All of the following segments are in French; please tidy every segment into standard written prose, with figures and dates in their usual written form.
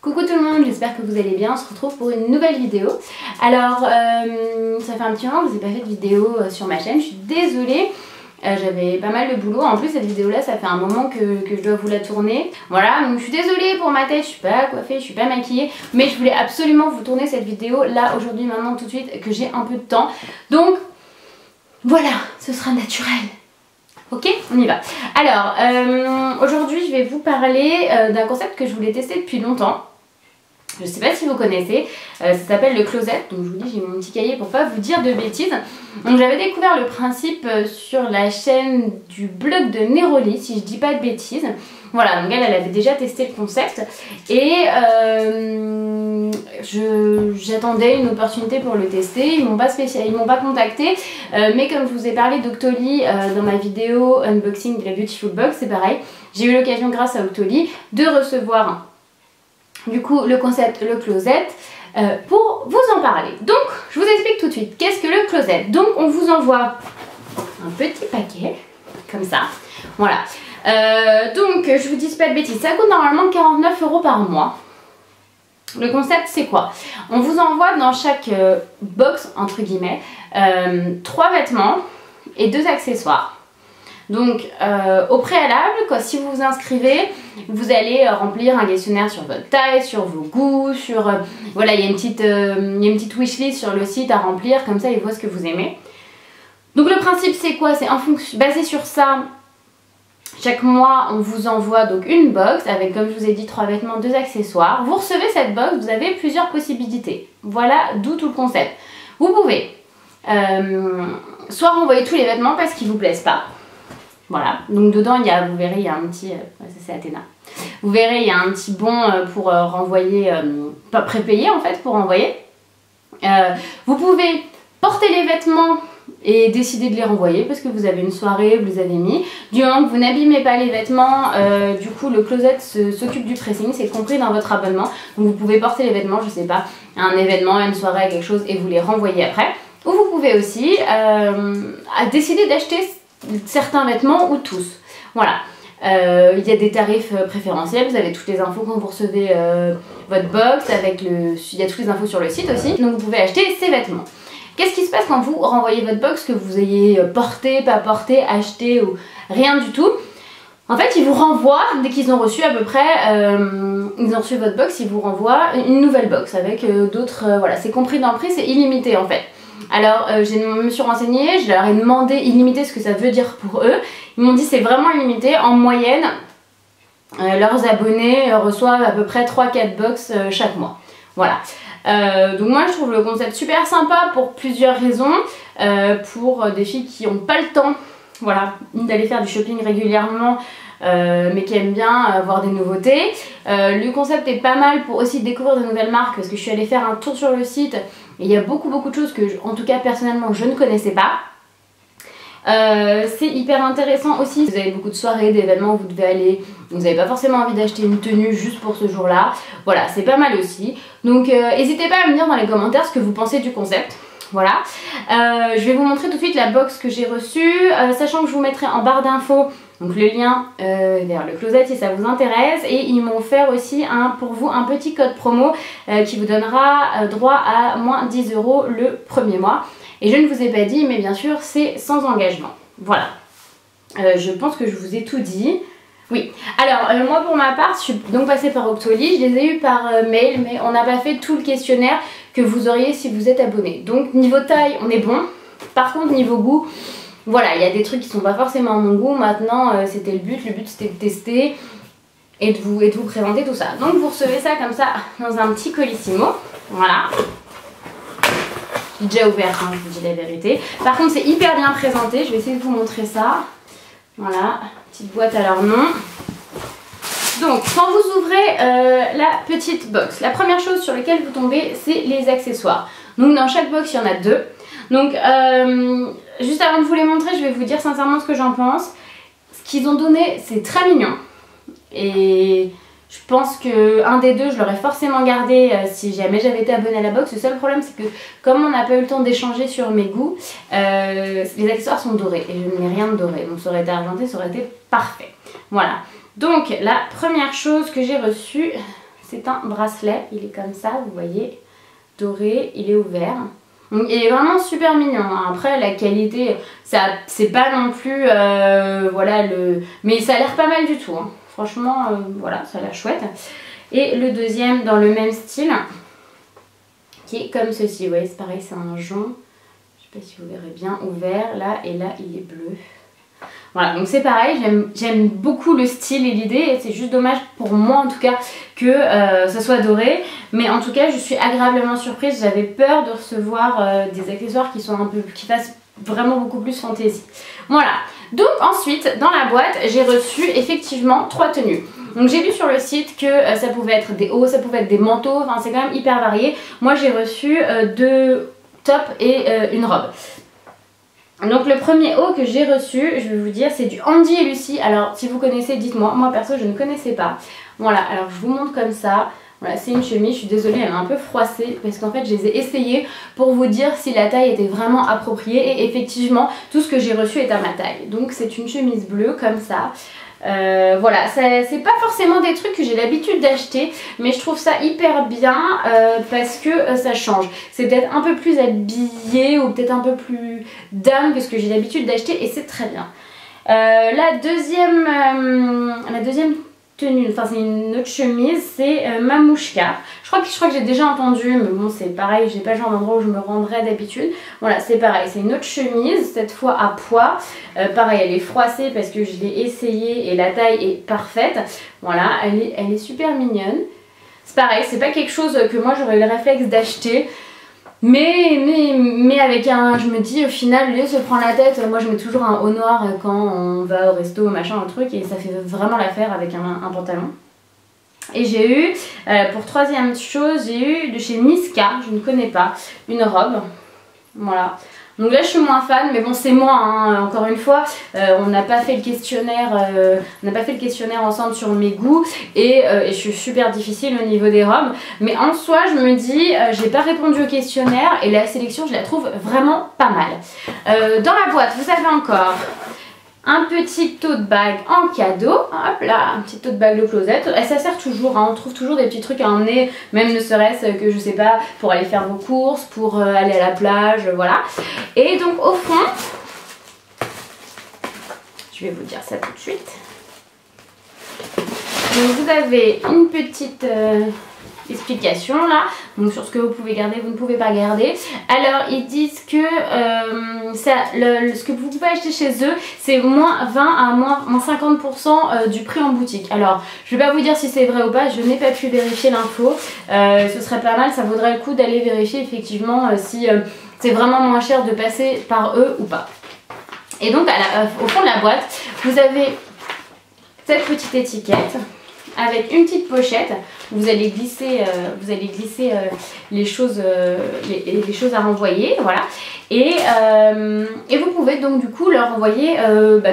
Coucou tout le monde, j'espère que vous allez bien, on se retrouve pour une nouvelle vidéo. Alors, ça fait un petit moment que je vous ai pas fait de vidéo sur ma chaîne, je suis désolée. J'avais pas mal de boulot, en plus cette vidéo là ça fait un moment que je dois vous la tourner. Voilà, donc je suis désolée pour ma tête, je suis pas coiffée, je suis pas maquillée. Mais je voulais absolument vous tourner cette vidéo là, aujourd'hui, maintenant, tout de suite, que j'ai un peu de temps. Donc, voilà, ce sera naturel. Ok, on y va. Alors, aujourd'hui je vais vous parler d'un concept que je voulais tester depuis longtemps. Je sais pas si vous connaissez, ça s'appelle le closet, donc je vous dis j'ai mon petit cahier pour pas vous dire de bêtises. Donc j'avais découvert le principe sur la chaîne du blog de Neroli, si je dis pas de bêtises. Voilà, donc elle avait déjà testé le concept et j'attendais une opportunité pour le tester. Ils m'ont pas contacté, mais comme je vous ai parlé d'Octoly dans ma vidéo unboxing de la Beautiful Box, c'est pareil. J'ai eu l'occasion grâce à Octoly de recevoir du coup le concept, le closet, pour vous en parler. Donc je vous explique tout de suite qu'est-ce que le closet. Donc on vous envoie un petit paquet comme ça, voilà. Donc je vous dis pas de bêtises, ça coûte normalement 49 € par mois. Le concept c'est quoi? On vous envoie dans chaque box entre guillemets 3 vêtements et 2 accessoires. Donc au préalable, quoi, si vous vous inscrivez, vous allez remplir un questionnaire sur votre taille, sur vos goûts, sur voilà, il y a une petite wishlist sur le site à remplir, comme ça ils voient ce que vous aimez. Donc le principe c'est quoi? C'est basé sur ça. Chaque mois on vous envoie donc une box avec, comme je vous ai dit, 3 vêtements, 2 accessoires. Vous recevez cette box, vous avez plusieurs possibilités. Voilà d'où tout le concept. Vous pouvez soit renvoyer tous les vêtements parce qu'ils vous plaisent pas. Voilà, donc dedans il y a, vous verrez, il y a un petit, ça c'est Athéna. Vous verrez, il y a un petit bon pour renvoyer, pas prépayé en fait pour renvoyer. Vous pouvez porter les vêtements et décider de les renvoyer parce que vous avez une soirée, vous les avez mis. Du moment que vous n'abîmez pas les vêtements, du coup le closet s'occupe du pressing, c'est compris dans votre abonnement. Donc vous pouvez porter les vêtements, je sais pas, à un événement, à une soirée, à quelque chose et vous les renvoyer après. Ou vous pouvez aussi décider d'acheter certains vêtements ou tous. Voilà. Il y a des tarifs préférentiels, vous avez toutes les infos quand vous recevez votre box, il y a toutes les infos sur le site aussi, donc vous pouvez acheter ces vêtements. Qu'est-ce qui se passe quand vous renvoyez votre box, que vous ayez porté, pas porté, acheté ou rien du tout? En fait, ils vous renvoient, dès qu'ils ont reçu à peu près, ils ont reçu votre box, ils vous renvoient une nouvelle box avec d'autres, voilà, c'est compris dans le prix, c'est illimité en fait. Alors je me suis renseignée, je leur ai demandé illimité ce que ça veut dire pour eux. Ils m'ont dit c'est vraiment illimité. En moyenne, leurs abonnés reçoivent à peu près 3-4 box chaque mois. Voilà. Donc moi je trouve le concept super sympa pour plusieurs raisons. Pour des filles qui n'ont pas le temps, voilà, d'aller faire du shopping régulièrement, mais qui aiment bien voir des nouveautés. Le concept est pas mal pour aussi découvrir de nouvelles marques parce que je suis allée faire un tour sur le site et il y a beaucoup de choses que, en tout cas personnellement, je ne connaissais pas. C'est hyper intéressant aussi. Vous avez beaucoup de soirées, d'événements où vous devez aller, vous n'avez pas forcément envie d'acheter une tenue juste pour ce jour-là. Voilà, c'est pas mal aussi. Donc n'hésitez pas à me dire dans les commentaires ce que vous pensez du concept. Voilà, je vais vous montrer tout de suite la box que j'ai reçue, sachant que je vous mettrai en barre d'infos donc le lien vers le closet si ça vous intéresse, et ils m'ont offert aussi pour vous un petit code promo qui vous donnera droit à moins 10 € le premier mois. Et je ne vous ai pas dit, mais bien sûr c'est sans engagement. Voilà, je pense que je vous ai tout dit. Oui, alors moi pour ma part, je suis donc passée par Octoly, je les ai eu par mail, mais on n'a pas fait tout le questionnaire que vous auriez si vous êtes abonné. Donc niveau taille, on est bon. Par contre niveau goût, voilà, il y a des trucs qui sont pas forcément à mon goût. Maintenant, c'était le but c'était de tester et de vous présenter tout ça. Donc vous recevez ça comme ça dans un petit colissimo, voilà. J'ai déjà ouvert, hein, je vous dis la vérité. Par contre c'est hyper bien présenté, je vais essayer de vous montrer ça. Voilà, petite boîte à leur nom. Donc quand vous ouvrez la petite box, la première chose sur laquelle vous tombez, c'est les accessoires. Donc dans chaque box il y en a 2. Donc juste avant de vous les montrer, je vais vous dire sincèrement ce que j'en pense. Ce qu'ils ont donné, c'est très mignon. Et je pense qu'un des deux, je l'aurais forcément gardé si jamais j'avais été abonnée à la box. Le seul problème, c'est que comme on n'a pas eu le temps d'échanger sur mes goûts, les accessoires sont dorés et je n'ai rien de doré. Donc ça aurait été argenté, ça aurait été parfait. Voilà. Donc la première chose que j'ai reçue, c'est un bracelet, il est comme ça, vous voyez, doré, il est ouvert. Donc, il est vraiment super mignon, hein. Après la qualité, c'est pas non plus, voilà, mais ça a l'air pas mal du tout, hein. Franchement, voilà, ça a l'air chouette. Et le deuxième dans le même style, qui est comme ceci, vous voyez, c'est pareil, c'est un jonc, je sais pas si vous verrez bien, ouvert, là, et là il est bleu. Voilà, donc c'est pareil, j'aime beaucoup le style et l'idée, c'est juste dommage pour moi en tout cas que ça soit doré, mais en tout cas je suis agréablement surprise, j'avais peur de recevoir des accessoires qui fassent vraiment beaucoup plus fantaisie. Voilà, donc ensuite dans la boîte j'ai reçu effectivement 3 tenues. Donc j'ai vu sur le site que ça pouvait être des hauts, ça pouvait être des manteaux, enfin c'est quand même hyper varié. Moi j'ai reçu 2 tops et une robe. Donc le premier haut que j'ai reçu, je vais vous dire, c'est du Andy et Lucie. Alors si vous connaissez, dites-moi. Moi perso je ne connaissais pas. Voilà, alors je vous montre comme ça. Voilà, c'est une chemise, je suis désolée, elle est un peu froissée parce qu'en fait je les ai essayées pour vous dire si la taille était vraiment appropriée et effectivement tout ce que j'ai reçu est à ma taille. Donc c'est une chemise bleue comme ça. Voilà, c'est pas forcément des trucs que j'ai l'habitude d'acheter, mais je trouve ça hyper bien parce que ça change. C'est peut-être un peu plus habillé ou peut-être un peu plus dame que ce que j'ai l'habitude d'acheter et c'est très bien. La deuxième tenue, enfin c'est une autre chemise, c'est Mamouchka. Je crois que j'ai déjà entendu, mais bon c'est pareil, j'ai pas le genre d'endroit où je me rendrais d'habitude. Voilà, c'est pareil, c'est une autre chemise, cette fois à pois. Pareil, elle est froissée parce que je l'ai essayée et la taille est parfaite. Voilà, elle est super mignonne. C'est pareil, c'est pas quelque chose que moi j'aurais eu le réflexe d'acheter. Mais avec je me dis au final, au lieu de se prendre la tête, moi je mets toujours un haut noir quand on va au resto, machin, un truc, et ça fait vraiment l'affaire avec un pantalon. Et j'ai eu, pour troisième chose, j'ai eu de chez Niska, je ne connais pas, une robe. Voilà. Donc là je suis moins fan, mais bon c'est moi, hein, encore une fois, on n'a pas fait le questionnaire, ensemble sur mes goûts et je suis super difficile au niveau des robes. Mais en soi je me dis, j'ai pas répondu au questionnaire et la sélection je la trouve vraiment pas mal. Dans la boîte vous avez encore un petit tote bag en cadeau, hop là, un petit tote bag de closet, et ça sert toujours, hein, on trouve toujours des petits trucs à emmener, même ne serait-ce que je sais pas, pour aller faire vos courses, pour aller à la plage, voilà. Et donc au fond, je vais vous dire ça tout de suite, donc vous avez une petite explication là, donc sur ce que vous pouvez garder, vous ne pouvez pas garder. Alors ils disent que ce que vous pouvez acheter chez eux c'est moins 20 à moins 50% du prix en boutique. Alors je vais pas vous dire si c'est vrai ou pas, je n'ai pas pu vérifier l'info, ce serait pas mal, ça vaudrait le coup d'aller vérifier effectivement si c'est vraiment moins cher de passer par eux ou pas. Et donc au fond de la boîte vous avez cette petite étiquette avec une petite pochette où vous allez glisser, les choses à renvoyer, voilà. Et vous pouvez donc du coup leur envoyer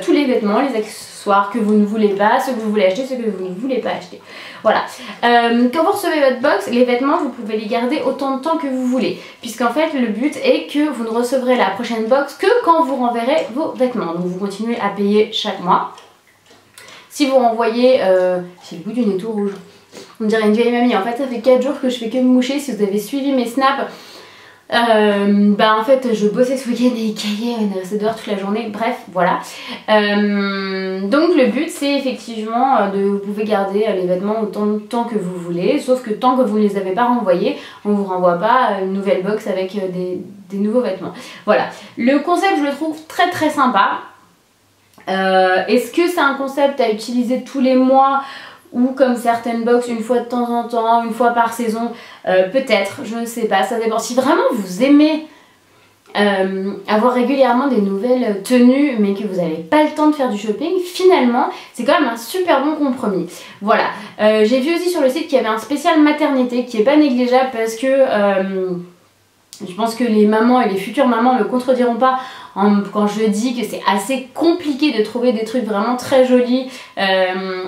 tous les vêtements, les accessoires que vous ne voulez pas, ceux que vous voulez acheter, ceux que vous ne voulez pas acheter. Voilà. Quand vous recevez votre box, les vêtements vous pouvez les garder autant de temps que vous voulez, puisqu'en fait le but est que vous ne recevrez la prochaine box que quand vous renverrez vos vêtements. Donc vous continuez à payer chaque mois. Si vous renvoyez, j'ai le bout du nez tout rouge, on dirait une vieille mamie. En fait ça fait 4 jours que je fais que me moucher. Si vous avez suivi mes snaps, en fait je bossais ce week-end et il caillait, on est resté dehors toute la journée, bref voilà. Donc le but c'est effectivement vous pouvez garder les vêtements autant de temps que vous voulez, sauf que tant que vous ne les avez pas renvoyés, on ne vous renvoie pas une nouvelle box avec des nouveaux vêtements. Voilà, le concept je le trouve très très sympa. Est-ce que c'est un concept à utiliser tous les mois ou comme certaines box une fois de temps en temps, une fois par saison? Peut-être, je ne sais pas, ça dépend. Si vraiment vous aimez avoir régulièrement des nouvelles tenues mais que vous n'avez pas le temps de faire du shopping, finalement c'est quand même un super bon compromis. Voilà, j'ai vu aussi sur le site qu'il y avait un spécial maternité qui est pas négligeable parce que Je pense que les mamans et les futures mamans ne me contrediront pas quand je dis que c'est assez compliqué de trouver des trucs vraiment très jolis,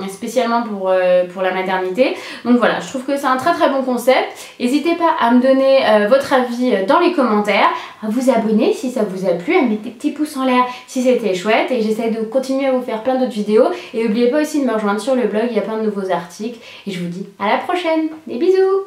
spécialement pour la maternité. Donc voilà, je trouve que c'est un très très bon concept. N'hésitez pas à me donner votre avis dans les commentaires, à vous abonner si ça vous a plu, à mettre des petits pouces en l'air si c'était chouette, et j'essaie de continuer à vous faire plein d'autres vidéos. Et n'oubliez pas aussi de me rejoindre sur le blog, il y a plein de nouveaux articles. Et je vous dis à la prochaine, des bisous!